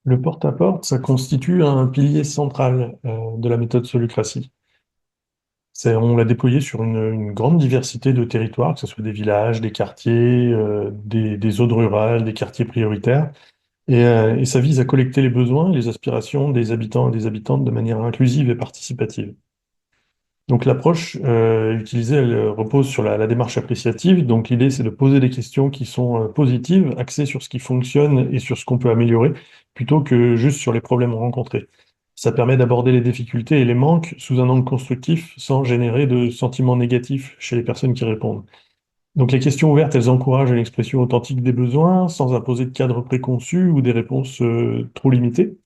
Le porte-à-porte, ça constitue un pilier central de la méthode Solucratie. On l'a déployé sur une grande diversité de territoires, que ce soit des villages, des quartiers, des zones rurales, des quartiers prioritaires. Et ça vise à collecter les besoins et les aspirations des habitants et des habitantes de manière inclusive et participative. Donc l'approche utilisée, elle repose sur la démarche appréciative. Donc l'idée, c'est de poser des questions qui sont positives, axées sur ce qui fonctionne et sur ce qu'on peut améliorer, plutôt que juste sur les problèmes rencontrés. Ça permet d'aborder les difficultés et les manques sous un angle constructif, sans générer de sentiments négatifs chez les personnes qui répondent. Donc les questions ouvertes, elles encouragent l'expression authentique des besoins, sans imposer de cadre préconçu ou des réponses trop limitées.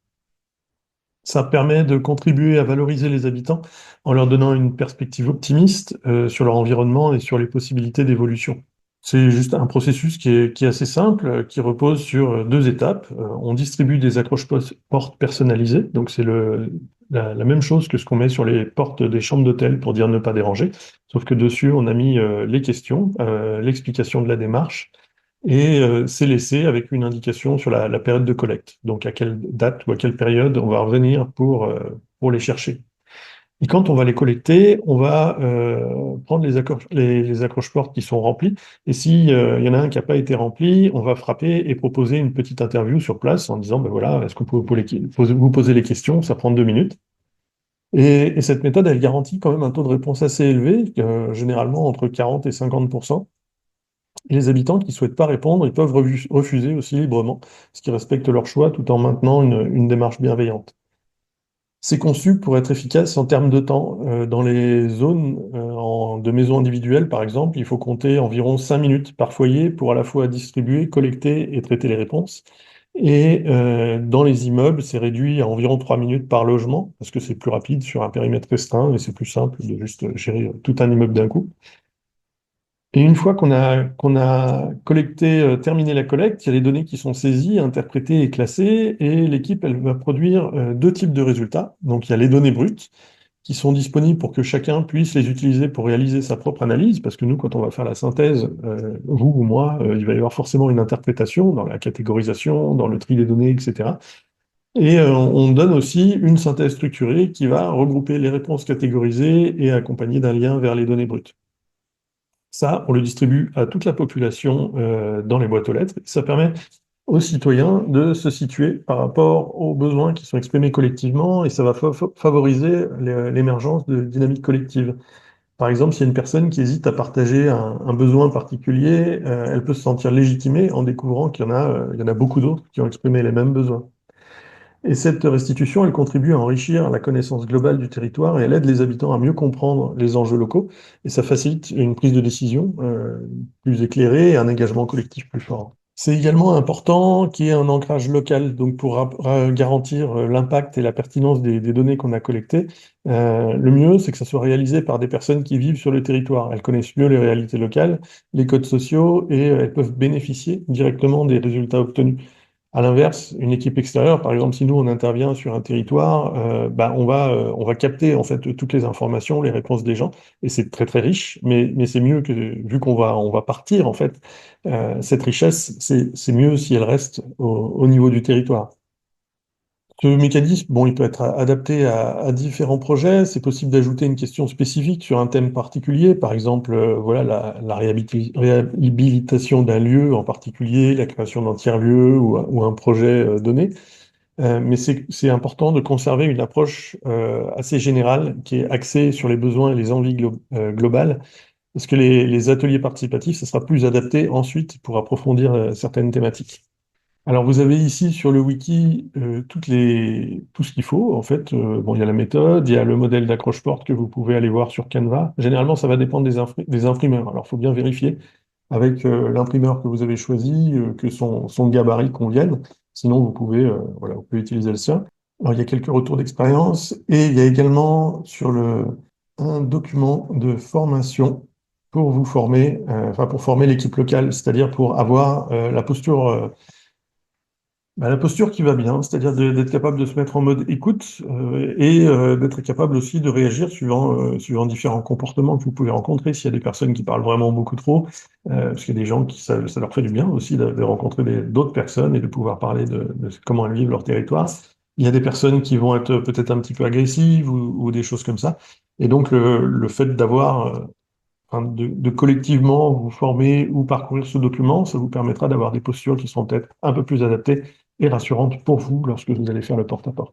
Ça permet de contribuer à valoriser les habitants en leur donnant une perspective optimiste sur leur environnement et sur les possibilités d'évolution. C'est juste un processus qui est assez simple, qui repose sur deux étapes. On distribue des accroche-portes personnalisées, donc c'est la même chose que ce qu'on met sur les portes des chambres d'hôtel pour dire ne pas déranger, sauf que dessus on a mis les questions, l'explication de la démarche, et c'est laissé avec une indication sur la période de collecte, donc à quelle date ou à quelle période on va revenir pour les chercher. Et quand on va les collecter, on va prendre les accroche-portes qui sont remplies. Et s'il y en a un qui n'a pas été rempli, on va frapper et proposer une petite interview sur place en disant, ben voilà, est-ce qu'on peut vous poser les questions? Ça prend 2 minutes. Et cette méthode, elle garantit quand même un taux de réponse assez élevé, généralement entre 40 et 50%. Et les habitants qui ne souhaitent pas répondre, ils peuvent refuser aussi librement, ce qui respecte leur choix tout en maintenant une démarche bienveillante. C'est conçu pour être efficace en termes de temps. Dans les zones de maisons individuelles, par exemple, il faut compter environ 5 minutes par foyer pour à la fois distribuer, collecter et traiter les réponses. Et dans les immeubles, c'est réduit à environ 3 minutes par logement, parce que c'est plus rapide sur un périmètre restreint et c'est plus simple de juste gérer tout un immeuble d'un coup. Et une fois qu'on a collecté, terminé la collecte, il y a les données qui sont saisies, interprétées et classées, et l'équipe, elle va produire deux types de résultats. Donc il y a les données brutes qui sont disponibles pour que chacun puisse les utiliser pour réaliser sa propre analyse, parce que nous, quand on va faire la synthèse, vous ou moi, il va y avoir forcément une interprétation dans la catégorisation, dans le tri des données, etc. Et on donne aussi une synthèse structurée qui va regrouper les réponses catégorisées et accompagner d'un lien vers les données brutes. Ça, on le distribue à toute la population dans les boîtes aux lettres. Ça permet aux citoyens de se situer par rapport aux besoins qui sont exprimés collectivement et ça va favoriser l'émergence de dynamiques collectives. Par exemple, s'il y a une personne qui hésite à partager un besoin particulier, elle peut se sentir légitimée en découvrant qu'il y en a beaucoup d'autres qui ont exprimé les mêmes besoins. Et cette restitution, elle contribue à enrichir la connaissance globale du territoire et elle aide les habitants à mieux comprendre les enjeux locaux et ça facilite une prise de décision plus éclairée et un engagement collectif plus fort. C'est également important qu'il y ait un ancrage local, donc pour garantir l'impact et la pertinence des données qu'on a collectées. Le mieux, c'est que ça soit réalisé par des personnes qui vivent sur le territoire. Elles connaissent mieux les réalités locales, les codes sociaux et elles peuvent bénéficier directement des résultats obtenus. À l'inverse, une équipe extérieure, par exemple, si nous on intervient sur un territoire, bah, on va capter en fait toutes les informations, les réponses des gens, et c'est très très riche. Mais c'est mieux que vu qu'on va partir en fait, cette richesse, c'est mieux si elle reste au niveau du territoire. Ce mécanisme, bon, il peut être adapté à différents projets. C'est possible d'ajouter une question spécifique sur un thème particulier, par exemple, voilà, la réhabilitation d'un lieu en particulier, la création d'un tiers-lieu ou un projet donné. Mais c'est important de conserver une approche assez générale qui est axée sur les besoins et les envies globales, parce que les ateliers participatifs, ce sera plus adapté ensuite pour approfondir certaines thématiques. Alors, vous avez ici sur le wiki tout ce qu'il faut. En fait, bon, il y a la méthode, il y a le modèle d'accroche-porte que vous pouvez aller voir sur Canva. Généralement, ça va dépendre des imprimeurs. Alors, il faut bien vérifier avec l'imprimeur que vous avez choisi que son gabarit convienne. Sinon, voilà, vous pouvez utiliser le sien. Alors, il y a quelques retours d'expérience et il y a également un document de formation pour vous former, enfin pour former l'équipe locale, c'est-à-dire pour avoir la posture Bah, la posture qui va bien, c'est-à-dire d'être capable de se mettre en mode écoute d'être capable aussi de réagir suivant différents comportements que vous pouvez rencontrer. S'il y a des personnes qui parlent vraiment beaucoup trop, parce qu'il y a des gens qui ça leur fait du bien aussi de rencontrer d'autres personnes et de pouvoir parler de comment elles vivent leur territoire. Il y a des personnes qui vont être peut-être un petit peu agressives ou des choses comme ça. Et donc le fait enfin, de collectivement vous former ou parcourir ce document, ça vous permettra d'avoir des postures qui seront peut-être un peu plus adaptées et rassurantes pour vous lorsque vous allez faire le porte-à-porte.